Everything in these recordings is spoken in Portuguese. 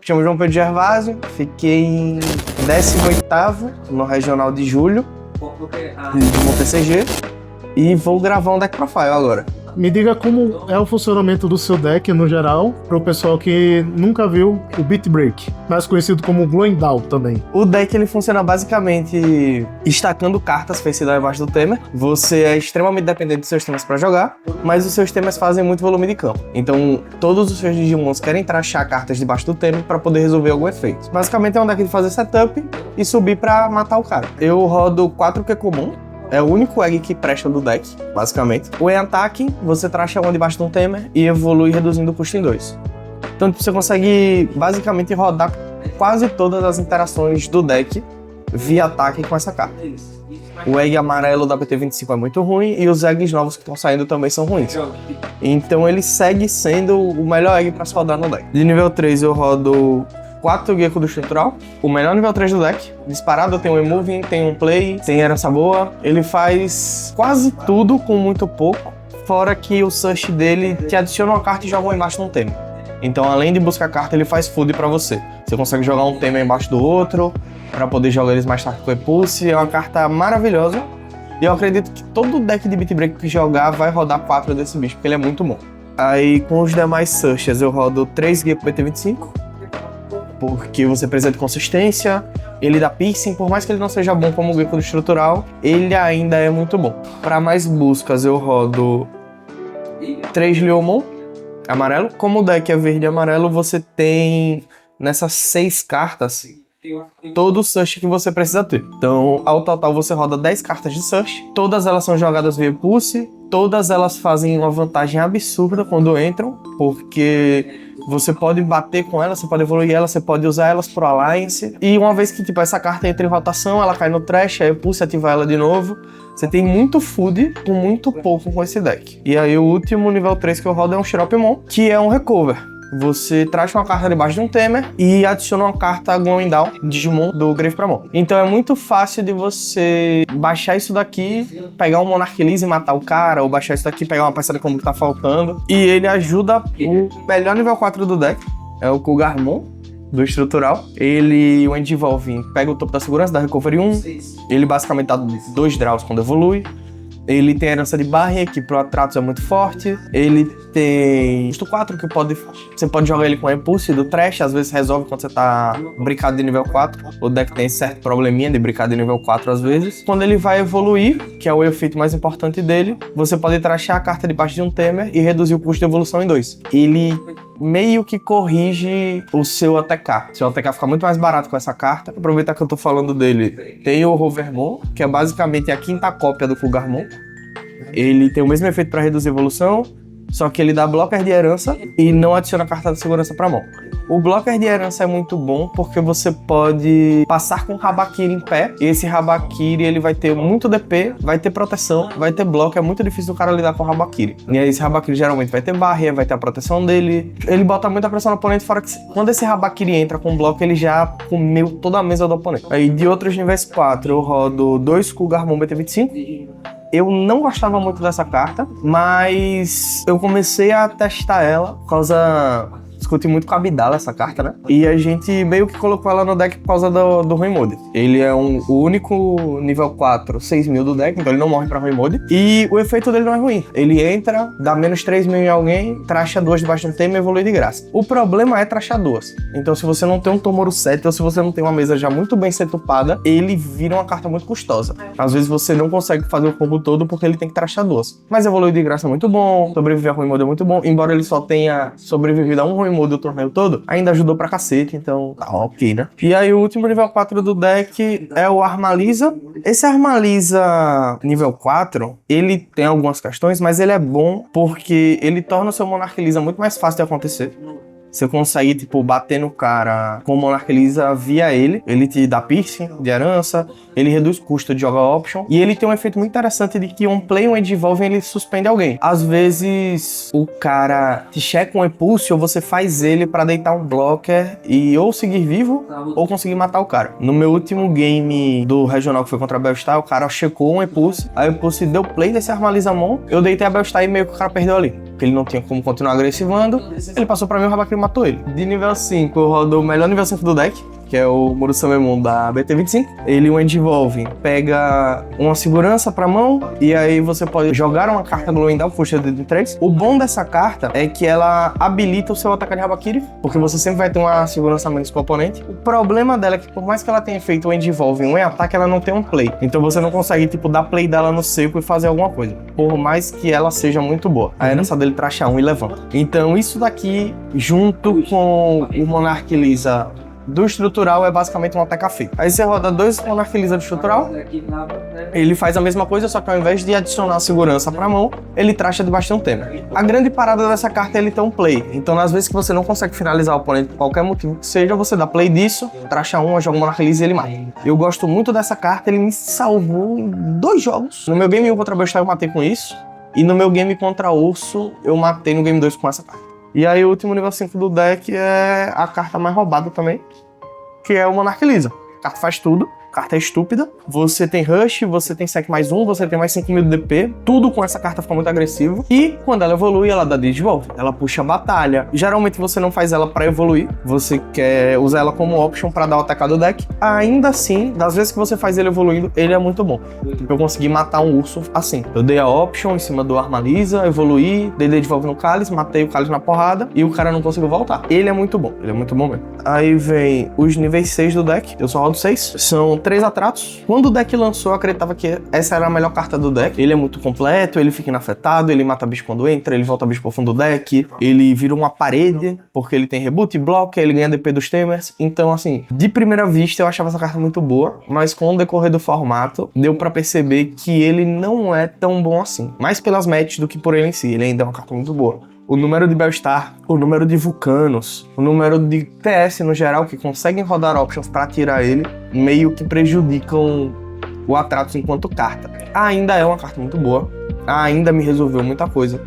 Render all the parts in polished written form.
Chamo João Pedro Gervásio, fiquei em 18º no Regional de Julho, de MonTCG, e vou gravar um deck profile agora. Me diga como é o funcionamento do seu deck no geral, para o pessoal que nunca viu o Beat Break, mais conhecido como Glowing Dawn também. O deck ele funciona basicamente estacando cartas face-down embaixo do Temer. Você é extremamente dependente dos seus temers para jogar, mas os seus temers fazem muito volume de campo. Então todos os seus Digimons querem trachar cartas debaixo do Temer para poder resolver algum efeito. Basicamente é um deck de fazer setup e subir para matar o cara. Eu rodo 4Q comum. É o único egg que presta do deck, basicamente. O E-Ataque, você tracha um debaixo de um Temer e evolui reduzindo o custo em 2. Então você consegue basicamente rodar quase todas as interações do deck via ataque com essa carta. O egg amarelo da PT25 é muito ruim e os eggs novos que estão saindo também são ruins. Então ele segue sendo o melhor egg para se rodar no deck. De nível 3 eu rodo 4 Gecko do estrutural, o melhor nível 3 do deck. Disparado, tem um Emoving, tem um Play, tem herança boa. Ele faz quase tudo com muito pouco, fora que o search dele te adiciona uma carta e joga uma embaixo de um tema. Então, além de buscar carta, ele faz food pra você. Você consegue jogar um tema embaixo do outro, pra poder jogar eles mais tarde com o Epulse. É uma carta maravilhosa. E eu acredito que todo deck de Beat Break que jogar vai rodar 4 desse bicho, porque ele é muito bom. Aí, com os demais searches, eu rodo 3 Gecko PT25. Porque você precisa de consistência, ele dá piercing, por mais que ele não seja bom como o Gecko do estrutural, ele ainda é muito bom. Para mais buscas eu rodo 3 Leomon, amarelo. Como o deck é verde e amarelo, você tem nessas 6 cartas todo o search que você precisa ter. Então, ao total você roda 10 cartas de search, todas elas são jogadas via pulse, todas elas fazem uma vantagem absurda quando entram, porque você pode bater com elas, você pode evoluir elas, você pode usar elas pro Alliance. E uma vez que tipo, essa carta entra em rotação, ela cai no trash, aí pulse ativa ela de novo. Você tem muito food com muito pouco com esse deck. E aí o último nível 3 que eu rodo é um Shiropimon, que é um recover. Você traz uma carta debaixo de um Temer e adiciona uma carta Glowing Dawn, Digimon, do Grave pra mão. Então é muito fácil de você baixar isso daqui, pegar um Monarch Elise e matar o cara, ou baixar isso daqui e pegar uma peça de combo que tá faltando. E ele ajuda o melhor nível 4 do deck, é o Kugarmon, do estrutural. Ele, o Endevolving, pega o topo da segurança, dá Recovery 1. Ele basicamente dá 2 draws quando evolui. Ele tem a herança de Barrier, que pro Atratos é muito forte. Ele tem custo 4, que você pode jogar ele com Impulse do Trash, às vezes resolve quando você tá brincado de nível 4. O deck tem certo probleminha de brincar de nível 4 às vezes. Quando ele vai evoluir, que é o efeito mais importante dele, você pode trashar a carta debaixo de um Temer e reduzir o custo de evolução em 2. Ele meio que corrige o seu ATK. Seu ATK fica muito mais barato com essa carta. Aproveitar que eu tô falando dele, tem o Hovermon, que é basicamente a 5ª cópia do Kugarmon. Ele tem o mesmo efeito para reduzir a evolução, só que ele dá blocker de herança e não adiciona carta de segurança pra mão. O blocker de herança é muito bom porque você pode passar com o Habakiri em pé. E esse Habakiri ele vai ter muito DP, vai ter proteção, vai ter bloco. É muito difícil o cara lidar com o Habakiri. E aí esse Habakiri geralmente vai ter barreira, vai ter a proteção dele. Ele bota muita pressão no oponente, fora que quando esse Habakiri entra com bloco, ele já comeu toda a mesa do oponente. Aí de outros níveis 4 eu rodo 2 Kugarmon BT25. Eu não gostava muito dessa carta, mas eu comecei a testar ela por causa... Discuti muito com a Abdala essa carta, né? E a gente meio que colocou ela no deck por causa do Ruin Mode. Ele é o único nível 4, 6.000 do deck, então ele não morre pra Ruin Mode. E o efeito dele não é ruim. Ele entra, dá menos 3.000 em alguém, tracha 2 debaixo de um tema e evolui de graça. O problema é trachar 2. Então se você não tem um Tomoro 7 ou se você não tem uma mesa já muito bem setupada, ele vira uma carta muito custosa. Às vezes você não consegue fazer o combo todo porque ele tem que trachar 2. Mas evoluir de graça é muito bom, sobreviver a Ruin Mode é muito bom, embora ele só tenha sobrevivido a um Ruin Mode o torneio todo, ainda ajudou pra cacete, então tá ok, né? E aí o último nível 4 do deck é o Armalisa. Esse Armalisa nível 4, ele tem algumas questões, mas ele é bom porque ele torna o seu Monarch Elisa muito mais fácil de acontecer. Você consegue, tipo, bater no cara com o Monarch Elisa via ele. Ele te dá piercing de herança, ele reduz o custo de jogar option. E ele tem um efeito muito interessante de que um play, um Endevolving, ele suspende alguém. Às vezes, o cara te checa um Impulse ou você faz ele pra deitar um blocker e ou seguir vivo ou conseguir matar o cara. No meu último game do regional que foi contra a Belstar, o cara checou um Impulse, aí o Impulse deu play desse Armalizamon, eu deitei a Belstar e meio que o cara perdeu ali. Porque ele não tinha como continuar agressivando. Ele passou pra mim, o Habakiri matou ele. De nível 5, eu rodo o melhor nível 5 do deck, que é o Murusamemon da BT25. Ele, o Endivolve, pega uma segurança pra mão, e aí você pode jogar uma carta Glowing Down, puxa de 3. O bom dessa carta é que ela habilita o seu ataque de Habakiri, porque você sempre vai ter uma segurança a menos pro oponente. O problema dela é que, por mais que ela tenha feito o Endivolve em um ataque, ela não tem um play. Então você não consegue, tipo, dar play dela no seco e fazer alguma coisa, por mais que ela seja muito boa. Aí é nessa dele tracha 1 e levanta. Então isso daqui, junto com o Monarch Lisa do estrutural, é basicamente um ataque feio. Aí você roda 2 Monarch Lisa do estrutural, ele faz a mesma coisa, só que ao invés de adicionar segurança pra mão, ele tracha debaixo de um tema. A grande parada dessa carta é ele ter um play. Então, nas vezes que você não consegue finalizar o oponente por qualquer motivo que seja, você dá play disso, tracha 1, joga o Monarch Lisa e ele mata. Eu gosto muito dessa carta, ele me salvou em 2 jogos. No meu game 1 contra Belstar eu matei com isso, e no meu game contra Urso eu matei no game 2 com essa carta. E aí o último nível 5 do deck é a carta mais roubada também, que é o Monarch Lisa. A carta faz tudo, a carta é estúpida. Você tem Rush, você tem Sec mais 1, você tem mais 5.000 de DP. Tudo com essa carta fica muito agressivo. E quando ela evolui, ela dá Digivolve. Ela puxa a batalha. Geralmente você não faz ela pra evoluir, você quer usar ela como option pra dar o ataque do deck. Ainda assim, das vezes que você faz ele evoluindo, ele é muito bom. Eu consegui matar um urso assim. Eu dei a option em cima do Arma Lisa, evoluí, dei Digivolve no Cálice, matei o Cálice na porrada e o cara não conseguiu voltar. Ele é muito bom mesmo. Aí vem os níveis 6 do deck, eu só rodo 6. São 3 atratos. Quando o deck lançou, eu acreditava que essa era a melhor carta do deck. Ele é muito completo, ele fica inafetado, ele mata bicho quando entra, ele volta bicho pro fundo do deck, ele vira uma parede, porque ele tem reboot, bloco, ele ganha DP dos Temers. Então, assim, de primeira vista eu achava essa carta muito boa, mas com o decorrer do formato, deu pra perceber que ele não é tão bom assim. Mais pelas matches do que por ele em si, ele ainda é uma carta muito boa. O número de Belstar, o número de Vulcanos, o número de TS no geral que conseguem rodar options pra tirar ele, meio que prejudicam o Atratus enquanto carta. Ainda é uma carta muito boa, ainda me resolveu muita coisa.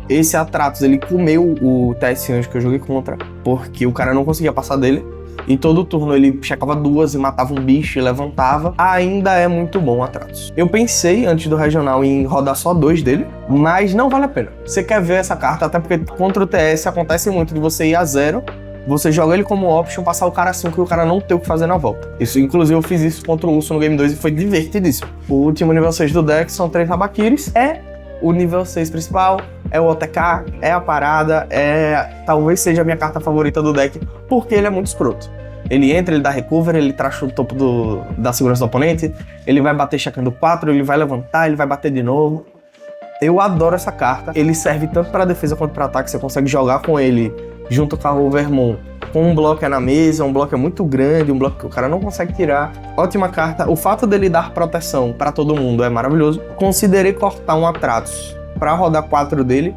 Esse Atratus, ele comeu o TS Anjo que eu joguei contra, porque o cara não conseguia passar dele. E todo turno ele checava 2 e matava um bicho e levantava. Ainda é muito bom o Atratus. Eu pensei, antes do regional, em rodar só 2 dele, mas não vale a pena. Você quer ver essa carta, até porque contra o TS acontece muito de você ir a 0, você joga ele como option, passar o cara 5 e o cara não ter o que fazer na volta. Isso, inclusive, eu fiz isso contra o Urso no Game 2 e foi divertidíssimo. O último nível 6 do deck são 3 Habakiris. É o nível 6 principal, é o OTK, é a parada, talvez seja a minha carta favorita do deck, porque ele é muito escroto. Ele entra, ele dá recover, ele tracha o topo da segurança do oponente, ele vai bater checando 4, ele vai levantar, ele vai bater de novo. Eu adoro essa carta, ele serve tanto para defesa quanto para ataque, você consegue jogar com ele junto com a Overmoon, com um bloco na mesa, um bloco muito grande, um bloco que o cara não consegue tirar. Ótima carta, o fato dele dar proteção para todo mundo é maravilhoso. Considerei cortar um Atratus para rodar 4 dele,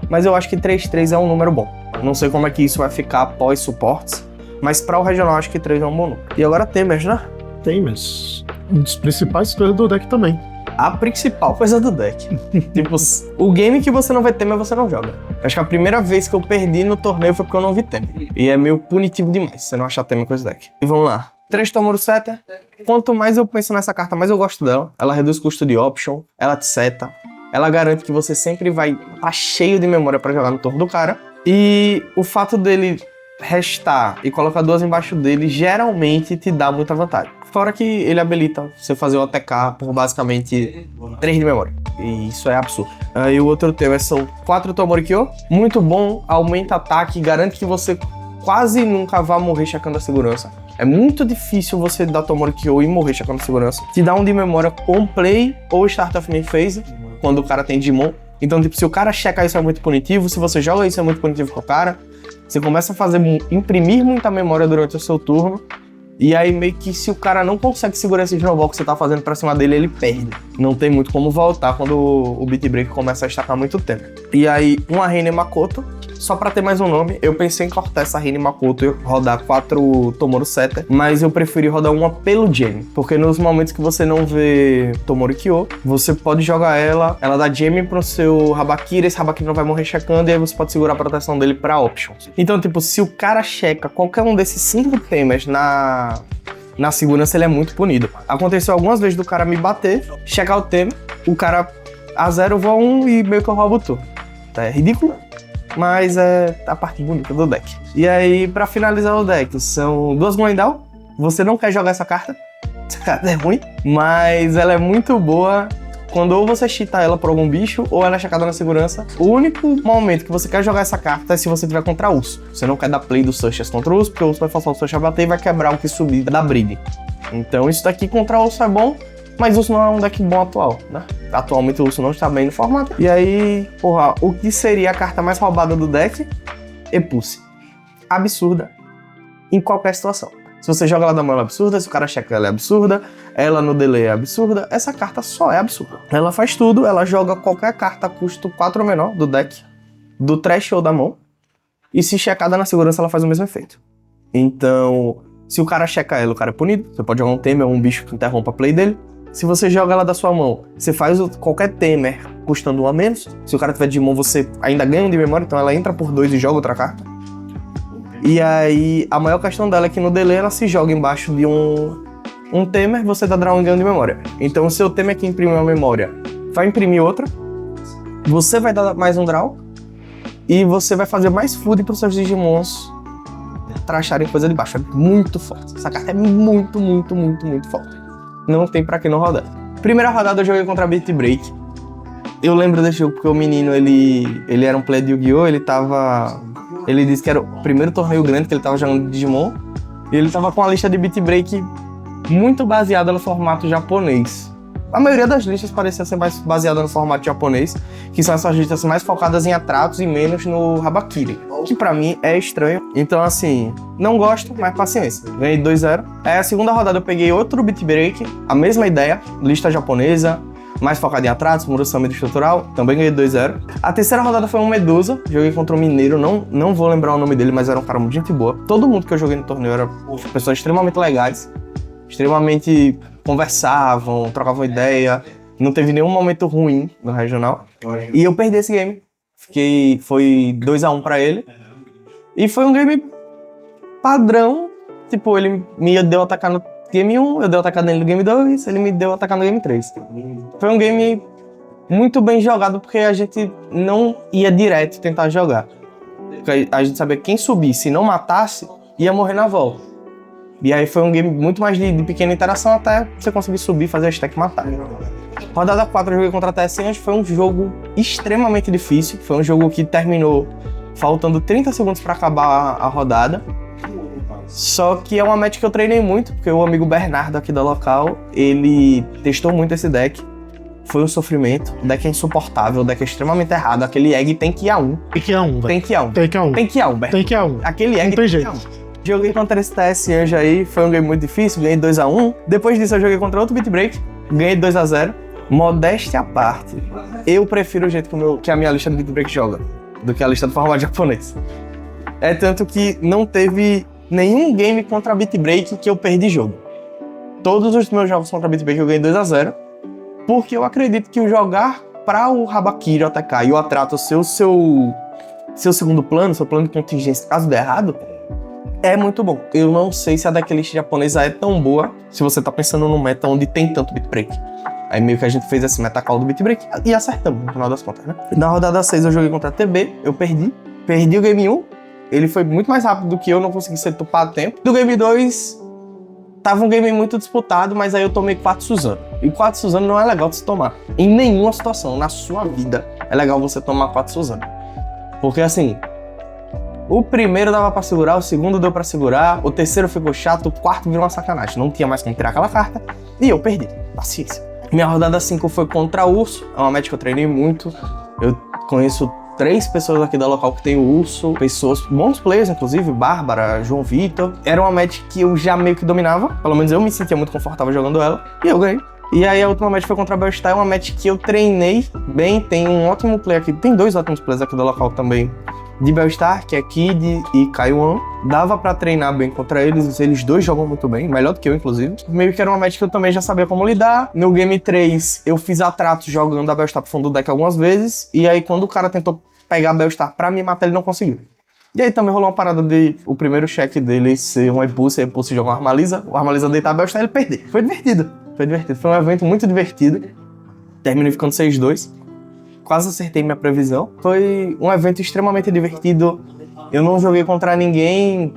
mas eu acho que 3/3 é um número bom. Não sei como é que isso vai ficar após suportes, mas para o regional acho que 3 é um bom número. E agora Temers, né? Temers. Um dos principais coisas do deck também. A principal coisa do deck. Tipo, o game que você não vê Temer, você não joga. Acho que a primeira vez que eu perdi no torneio foi porque eu não vi Temer. E é meio punitivo demais você não achar Temer com esse deck. E vamos lá. 3 Tomoro Setter. Quanto mais eu penso nessa carta, mais eu gosto dela. Ela reduz o custo de option, ela te seta. Ela garante que você sempre vai estar cheio de memória para jogar no turno do cara. E o fato dele restar e colocar 2 embaixo dele geralmente te dá muita vantagem. Fora que ele habilita você fazer o ATK por basicamente 3 de memória. E isso é absurdo. E o outro teu são 4 Tomorikyo. Muito bom, aumenta ataque, garante que você quase nunca vai morrer checando a segurança. É muito difícil você dar Tomorikyo e morrer checando a segurança. Te dá um de memória com play ou start of main phase, quando o cara tem Digimon. Então, tipo, se o cara checa isso é muito punitivo, se você joga isso é muito punitivo pro cara. Você começa a imprimir muita memória durante o seu turno. E aí meio que se o cara não consegue segurar esse snowball que você tá fazendo pra cima dele, ele perde. Não tem muito como voltar quando o Beat Break começa a estacar muito tempo. E aí, uma Rene Makoto, só pra ter mais um nome, eu pensei em cortar essa Rene Makoto e rodar 4 Tomoro Setter, mas eu preferi rodar uma pelo Gem, porque nos momentos que você não vê Tomorikyo, você pode jogar ela dá Gem pro seu Habakiri, esse Habakiri não vai morrer checando, e aí você pode segurar a proteção dele pra options. Então, tipo, se o cara checa qualquer um desses 5 temas na segurança, ele é muito punido. Aconteceu algumas vezes do cara me bater, checar o tema, o cara A0 voa 1 e meio que eu roubo tudo. É ridículo. mas é a parte bonita do deck. E aí, pra finalizar o deck, são 2 Glendal. Você não quer jogar essa carta é ruim, mas ela é muito boa quando ou você cheata ela por algum bicho, ou ela é checada na segurança. O único momento que você quer jogar essa carta é se você tiver contra urso. Você não quer dar play do Searchers contra o urso, porque o urso vai forçar o Searcher a bater e vai quebrar o que subir da breeding. Então isso daqui contra o urso é bom, mas o urso não é um deck bom atual, né? Atualmente o urso não está bem no formato. E aí, porra, o que seria a carta mais roubada do deck? Epulse. Absurda. Em qualquer situação. Se você joga ela da mão, ela é absurda. Se o cara checa, ela é absurda. Ela no delay é absurda. Essa carta só é absurda. Ela faz tudo. Ela joga qualquer carta a custo 4 ou menor do deck, do trash ou da mão. E se checada na segurança, ela faz o mesmo efeito. Então, se o cara checa ela, o cara é punido. Você pode jogar um Tamer ou um bicho que interrompa a play dele. Se você joga ela da sua mão, você faz qualquer Tamer custando 1 a menos. Se o cara tiver de mão, você ainda ganha um de memória. Então ela entra por 2 e joga outra carta. E aí, a maior questão dela é que no delay ela se joga embaixo de um Tamer, você dá draw e ganho de memória. Então o seu Tamer que imprimiu uma memória vai imprimir outra, você vai dar mais um draw, e você vai fazer mais food para os seus Digimons tracharem coisa de baixo. É muito forte. Essa carta é muito, muito, muito, muito forte. Não tem pra que não rodar. Primeira rodada eu joguei contra Beat Break. Eu lembro desse jogo porque o menino, ele era um player de Yu-Gi-Oh! Ele disse que era o primeiro torneio grande que ele tava jogando de Digimon. E ele tava com a lista de Beat Break muito baseada no formato japonês. A maioria das listas parecia ser mais baseada no formato japonês, que são essas listas mais focadas em atratos e menos no Habakiri, que pra mim é estranho. Então assim, não gosto, mas paciência. Ganhei 2-0. Aí a segunda rodada eu peguei outro Beat Break, a mesma ideia, lista japonesa, mais focada em atratos, Murasame estrutural, também ganhei 2-0. A terceira rodada foi um Medusa, joguei contra um mineiro, não vou lembrar o nome dele, mas era um cara muito gente boa. Todo mundo que eu joguei no torneio era pessoas extremamente legais, extremamente conversavam, trocavam ideia, não teve nenhum momento ruim no regional. E eu perdi esse game, foi 2-1 pra ele, e foi um game padrão, tipo, ele me deu atacar no Game 1, eu dei atacar nele no Game 2, ele me deu atacar no Game 3. Foi um game muito bem jogado, porque a gente não ia direto tentar jogar. Porque a gente sabia que quem subisse e não matasse, ia morrer na volta. E aí foi um game muito mais de pequena interação até você conseguir subir, fazer a stack e matar. Rodada 4 eu joguei contra a TS Anjos, foi um jogo extremamente difícil. Foi um jogo que terminou faltando 30 segundos para acabar a rodada. Só que é uma match que eu treinei muito, porque o amigo Bernardo aqui da local, ele testou muito esse deck. Foi um sofrimento, o deck é insuportável, o deck é extremamente errado, aquele egg tem que ir a 1. Tem que ir a 1, velho. Tem que ir a 1. Tem que ir a 1. Tem que ir a 1, Bernardo. Tem que ir a 1. Aquele egg não tem jeito. Joguei contra esse TS Anjo aí, foi um game muito difícil, ganhei 2-1. Depois disso eu joguei contra outro Beat Break, ganhei 2-0. Modéstia à parte, eu prefiro o jeito que a minha lista do Beat Break joga, do que a lista do formato japonês. É tanto que não teve nenhum game contra Beat Break que eu perdi jogo. Todos os meus jogos contra Beat Break eu ganhei 2-0, porque eu acredito que o jogar para o Habakiri, o ATK e o Atrato ser o seu segundo plano, seu plano de contingência, caso der errado, é muito bom. Eu não sei se a decklist japonesa é tão boa se você tá pensando num meta onde tem tanto Beat Break. Aí meio que a gente fez esse metacall do Beat Break e acertamos no final das contas, né? Na rodada 6 eu joguei contra a TB, eu perdi o Game 1, ele foi muito mais rápido do que eu, não consegui ser tupado a tempo. Do Game 2, tava um game muito disputado, mas aí eu tomei 4 Suzano. E 4 Suzano não é legal de se tomar. Em nenhuma situação na sua vida é legal você tomar 4 Suzano. Porque assim, o primeiro dava pra segurar, o segundo deu pra segurar, o terceiro ficou chato, o quarto virou uma sacanagem. Não tinha mais como tirar aquela carta e eu perdi. Paciência. Minha rodada 5 foi contra o Urso, é uma match que eu treinei muito. Eu conheço 3 pessoas aqui da local que tem o Urso, pessoas, bons players inclusive, Bárbara, João Vitor. Era uma match que eu já meio que dominava, pelo menos eu me sentia muito confortável jogando ela, e eu ganhei. E aí a última match foi contra a Belstar, é uma match que eu treinei bem, tem um ótimo player aqui, tem 2 ótimos players aqui da local também, de Belstar, que é Kid e Kaiwan. Dava pra treinar bem contra eles 2 jogam muito bem, melhor do que eu, inclusive. Meio que era uma match que eu também já sabia como lidar. No Game 3, eu fiz atratos jogando a Belstar pro fundo do deck algumas vezes, e aí quando o cara tentou pegar a Belstar pra me matar, ele não conseguiu. E aí também rolou uma parada de o primeiro check dele ser um Epulse, a Epulse jogar um Armalisa, o Armalisa deitar a Belstar e ele perder. Foi divertido, foi um evento muito divertido. Terminei ficando 6-2. quase acertei minha previsão. Foi um evento extremamente divertido. Eu não joguei contra ninguém,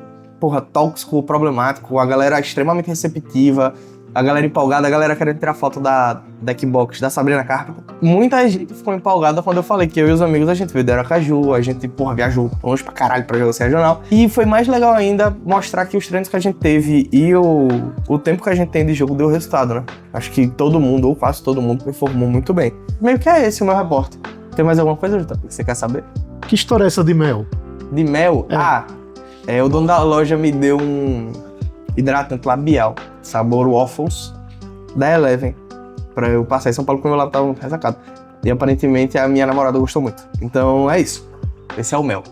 tóxico, problemático. A galera extremamente receptiva, a galera empolgada, a galera querendo tirar foto da Xbox, da Sabrina Carpenter. Muita gente ficou empolgada quando eu falei que eu e os amigos, a gente veio do Aracaju, a gente, viajou longe pra caralho pra jogar regional. E foi mais legal ainda mostrar que os treinos que a gente teve e o tempo que a gente tem de jogo deu resultado, né? Acho que todo mundo, ou quase todo mundo, performou muito bem. Meio que é esse o meu repórter. Tem mais alguma coisa, JP, que você quer saber? Que história é essa de mel? De mel? O dono da loja me deu um hidratante labial, sabor Waffles, da Eleven, pra eu passar em São Paulo porque o meu lábio tava muito ressacado. E aparentemente a minha namorada gostou muito. Então é isso. Esse é o mel.